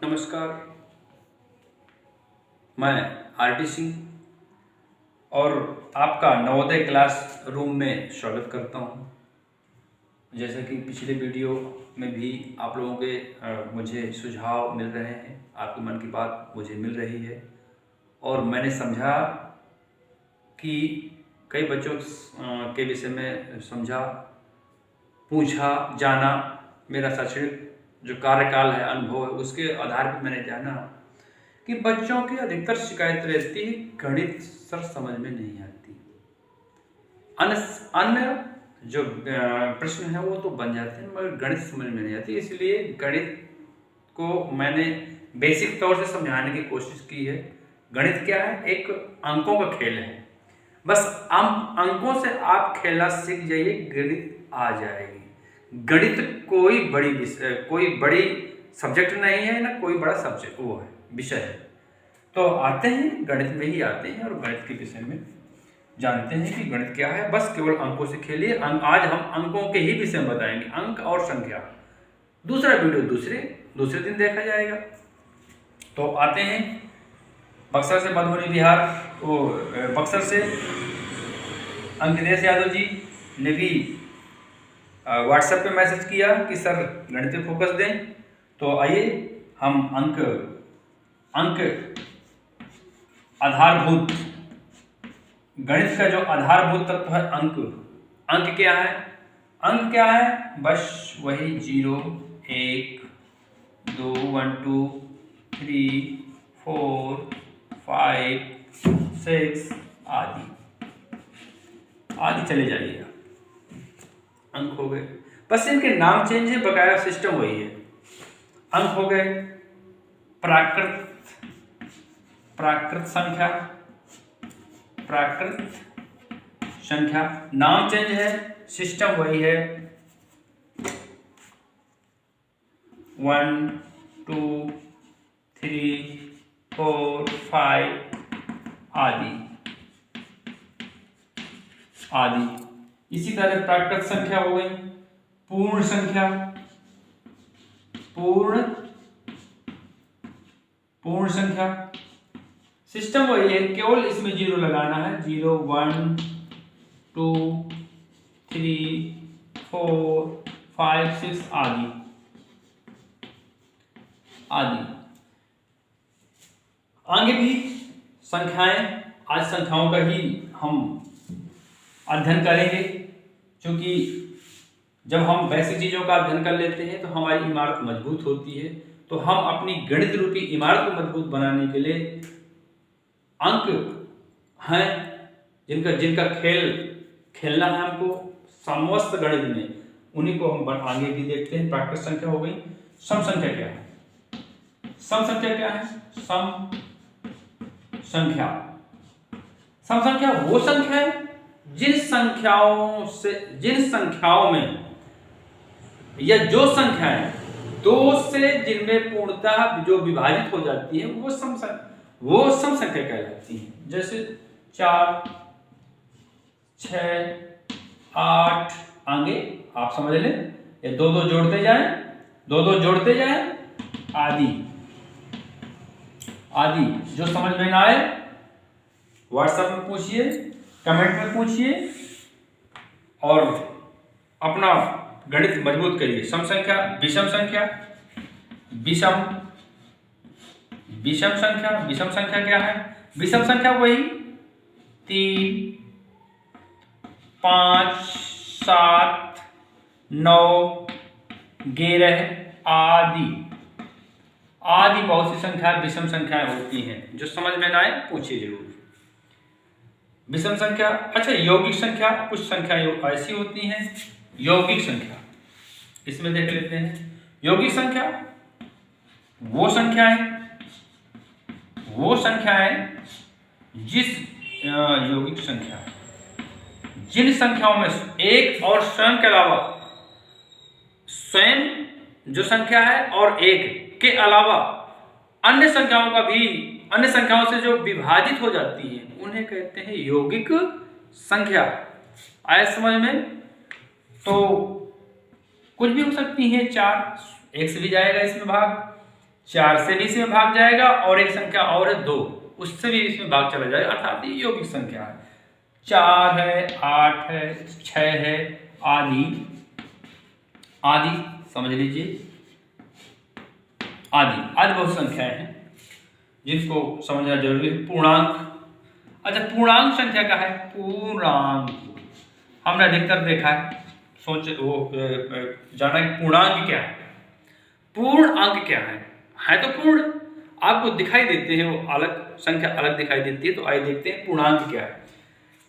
नमस्कार। मैं आरटी सिंह और आपका नवोदय क्लास रूम में स्वागत करता हूं। जैसा कि पिछले वीडियो में भी आप लोगों के मुझे सुझाव मिल रहे हैं, आपके मन की बात मुझे मिल रही है और मैंने समझा कि कई बच्चों के विषय में समझा, पूछा, जाना। मेरा शैक्षणिक जो कार्यकाल है, अनुभव है, उसके आधार पर मैंने जाना कि बच्चों की अधिकतर शिकायत रहती है गणित सर समझ में नहीं आती। अन्य जो प्रश्न है वो तो बन जाते हैं, मगर गणित समझ में नहीं आती। इसलिए गणित को मैंने बेसिक तौर से समझाने की कोशिश की है। गणित क्या है? एक अंकों का खेल है। बस अंकों से आप खेलना सीख जाइए, गणित आ जाएगी। गणित कोई बड़ी सब्जेक्ट नहीं है, ना कोई बड़ा सब्जेक्ट वो है विषय है। तो आते हैं गणित में ही आते हैं और गणित के विषय में जानते हैं कि गणित क्या है। बस केवल अंकों से खेलिए। आज हम अंकों के ही विषय में बताएंगे, अंक और संख्या। दूसरा वीडियो दूसरे दिन देखा जाएगा। तो आते हैं बक्सर से मधुबनी बिहार, वो बक्सर से अंकितेश यादव जी ने भी व्हाट्सएप पे मैसेज किया कि सर गणित पे फोकस दें। तो आइए हम अंक आधारभूत, गणित का जो आधारभूत तत्व है अंक क्या है? अंक क्या है? बस वही 0, 1, 2, 1, 2, 3, 4, 5, 6 आदि चले जाइएगा। अंक हो गए, बस इनके नाम चेंज है, बकाया सिस्टम वही है। अंक हो गए। प्राकृत संख्या, नाम चेंज है, सिस्टम वही है। 1, 2, 3, 4, 5 आदि। इसी तरह प्राकृत संख्या हो गई। पूर्ण संख्या सिस्टम वही है, केवल इसमें 0 लगाना है। 0, 1, 2, 3, 4, 5, 6 आदि। आगे भी संख्याएं, आज संख्याओं का ही हम अध्ययन करेंगे, क्योंकि जब हम वैसी चीजों का अध्ययन कर लेते हैं तो हमारी इमारत मजबूत होती है। तो हम अपनी गणित रूपी इमारत को मजबूत बनाने के लिए अंक हैं, जिनका खेलना है हमको समस्त गणित में, उन्हीं को हम आगे भी देखते हैं। प्राकृत संख्या हो गई। सम संख्या क्या है? सम संख्या वो संख्या है जिन संख्याओं में या जो संख्याएं 2 से जिनमें पूर्णतः जो विभाजित हो जाती है वो सम संख्या कहलाती है। जैसे 4, 6, 8 आगे आप समझ लें, ये 2 जोड़ते जाएं आदि। जो समझ में ना आए व्हाट्सएप में पूछिए, कमेंट में पूछिए और अपना गणित मजबूत करिए। सम संख्या, विषम संख्या क्या है? विषम संख्या वही 3, 5, 7, 9, 11 आदि बहुत सी संख्या विषम संख्याएं होती हैं। जो समझ में ना आए पूछिए जरूर। विषम संख्या। अच्छा, यौगिक संख्या, कुछ संख्या ऐसी होती हैं यौगिक संख्या, इसमें देख लेते हैं। यौगिक संख्या वो संख्याएं जिन संख्याओं में एक और स्वयं के अलावा, स्वयं जो संख्या है और एक के अलावा अन्य संख्याओं से जो विभाजित हो जाती है उन्हें कहते हैं यौगिक संख्या। आया समझ में? तो कुछ भी हो सकती है, 4, 1 से भी जाएगा इसमें भाग, 4 से भी इसमें भाग जाएगा और एक संख्या और है 2, उससे भी इसमें भाग चला जाएगा, अर्थात ये यौगिक संख्या है। 4 है, 8 है, 6 है, आदि आदि समझ लीजिए, आदि आदि बहुत संख्याएं हैं जिनको समझना जरूरी है। पूर्णांक, अच्छा पूर्णांक संख्या क्या है? पूर्णांक हमने अधिकतर देखा है, सोच वो जाना है पूर्णांक क्या है। पूर्ण अंक क्या है तो पूर्ण आपको दिखाई देते हैं, वो अलग संख्या अलग दिखाई देती है। तो आइए देखते हैं पूर्णांक क्या है।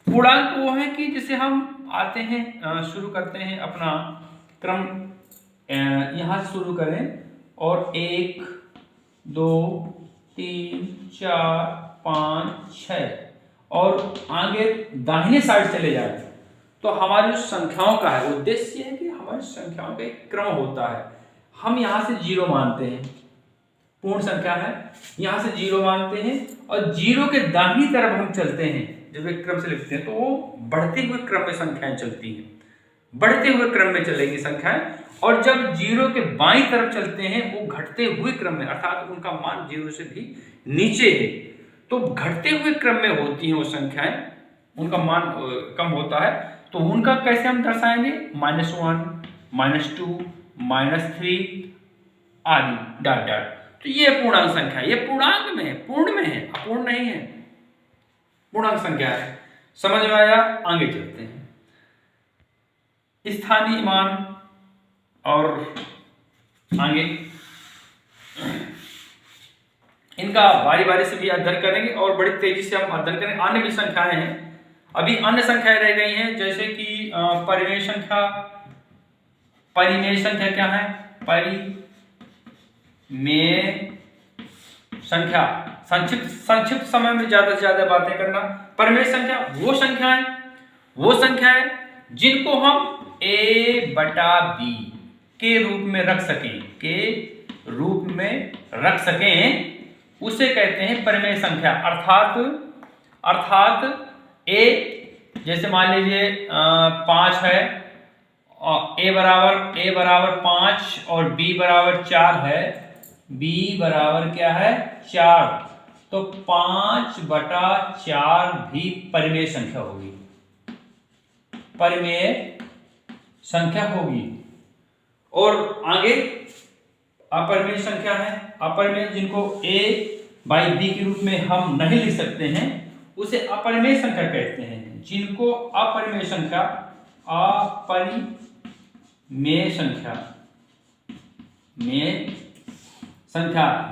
पूर्णांक वो है कि जैसे हम आते हैं, शुरू करते हैं अपना क्रम, यहाँ से शुरू करें और 1 2 3 4 5 6 और आगे दाहिने साइड चले जाए तो हमारी जो संख्याओं का है उद्देश्य है कि हमारी संख्याओं का एक क्रम होता है। हम यहाँ से 0 मानते हैं, पूर्ण संख्या है, यहाँ से 0 मानते हैं और 0 के दाहिनी तरफ हम चलते हैं। जब एक क्रम से लिखते हैं तो वो बढ़ते हुए क्रम में संख्याएं चलती हैं, बढ़ते हुए क्रम में चलेगी संख्याएं। और जब 0 के बाईं तरफ चलते हैं वो घटते हुए क्रम में, अर्थात उनका मान 0 से भी नीचे है, तो घटते हुए क्रम में होती हैं वो संख्याएं, उनका मान कम होता है। तो उनका कैसे हम दर्शाएंगे? -1 -2 -3 आदि डॉट डॉट। तो ये पूर्णांक संख्या है, ये पूर्णांक में है, पूर्ण में है, अपूर्ण नहीं है, पूर्णांक संख्या है। समझ में आया? आगे चलते हैं। स्थानीय मान और आगे इनका बारी बारी से भी अध्ययन करेंगे और बड़ी तेजी से हम अध्ययन करेंगे। अन्य भी संख्याएं हैं, अभी अन्य संख्याएं रह गई हैं, जैसे कि परिमेय संख्या। परिमेय संख्या क्या है? परिमेय संख्या, संक्षिप्त समय में ज्यादा से ज्यादा बातें करना। परिमेय संख्या वो संख्याएं जिनको हम a/b के रूप में रख सकें, उसे कहते हैं परिमेय संख्या। अर्थात a जैसे मान लीजिए 5 है, a बराबर 5 और b बराबर 4 है, b बराबर क्या है? 4, तो 5/4 भी परिमेय संख्या होगी, परिमेय संख्या होगी। और आगे अपरिमेय संख्या है, अपरिमेय जिनको a/b के रूप में हम नहीं लिख सकते हैं उसे अपरिमेय संख्या कहते हैं। जिनको अपरिमेय संख्या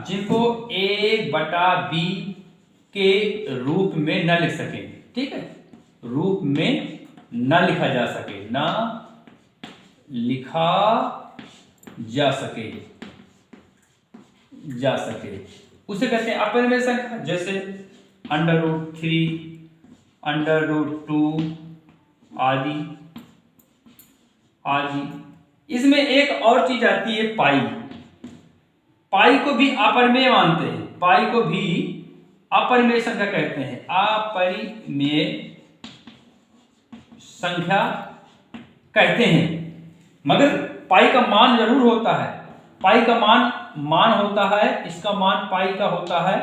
जिनको a/b के रूप में न लिख सके, ठीक है, रूप में न लिखा जा सके, उसे कहते हैं अपरिमेय संख्या। जैसे √3 √2 आदि। इसमें एक और चीज आती है पाई को भी अपरिमेय मानते हैं, पाई को भी अपरिमेय संख्या कहते हैं, अपरिमेय संख्या कहते हैं। मगर पाई का मान जरूर होता है, पाई का मान होता है, इसका मान पाई का होता है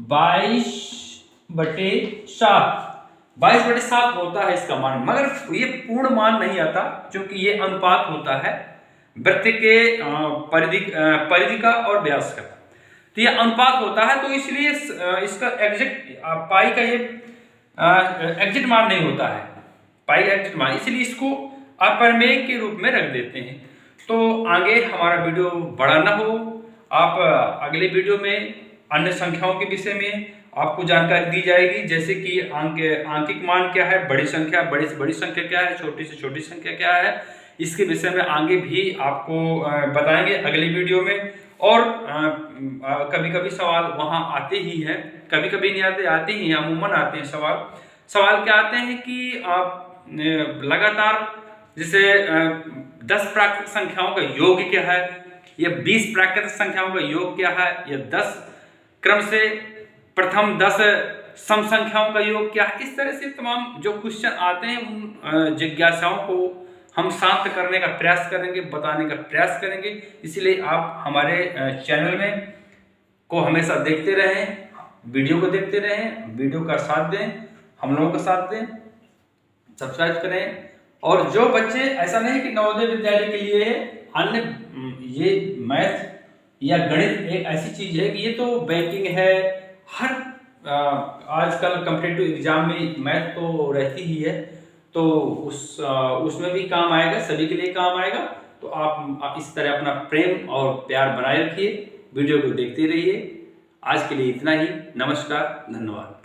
22/7 होता है इसका मान, मगर ये पूर्ण मान नहीं आता क्योंकि ये अनुपात होता है वृत्त के परिधि का और व्यास का, तो ये अनुपात होता है। तो इसलिए इसका एग्जैक्ट पाई का ये एग्जैक्ट मान नहीं होता है, पाई एग्जैक्ट मान, इसलिए इसको अपरिमेय के रूप में रख देते हैं। तो आगे हमारा वीडियो बड़ा ना हो, आप अगले वीडियो में अन्य संख्याओं के विषय में आपको जानकारी दी जाएगी, जैसे कि आंकिक मान क्या है, बड़ी संख्या, बड़ी से बड़ी संख्या क्या है, छोटी से छोटी संख्या क्या है, इसके विषय में आगे भी आपको बताएंगे अगली वीडियो में। और कभी कभी सवाल वहाँ आते ही हैं, कभी कभी नहीं आते ही हैं, अमूमन आते हैं सवाल क्या आते हैं कि आप लगातार जैसे 10 प्राकृतिक संख्याओं का योग क्या है, या 20 प्राकृतिक संख्याओं का योग क्या है, या 10 क्रम से प्रथम 10 सम संख्याओं का योग क्या है। इस तरह से तमाम जो क्वेश्चन आते हैं उन जिज्ञासाओं को हम शांत करने का प्रयास करेंगे, बताने का प्रयास करेंगे। इसलिए आप हमारे चैनल में को हमेशा देखते रहें, वीडियो को देखते रहें, वीडियो का साथ दें, हम लोगों का साथ दें, सब्सक्राइब करें। और जो बच्चे, ऐसा नहीं कि नवोदय विद्यालय के लिए अन्य, ये मैथ या गणित एक ऐसी चीज है कि ये तो बैंकिंग है, हर आजकल कॉम्पिटिटिव एग्जाम में मैथ तो रहती ही है, तो उसमें भी काम आएगा, सभी के लिए काम आएगा। तो आप इस तरह अपना प्रेम और प्यार बनाए रखिए, वीडियो को देखते रहिए। आज के लिए इतना ही। नमस्कार, धन्यवाद।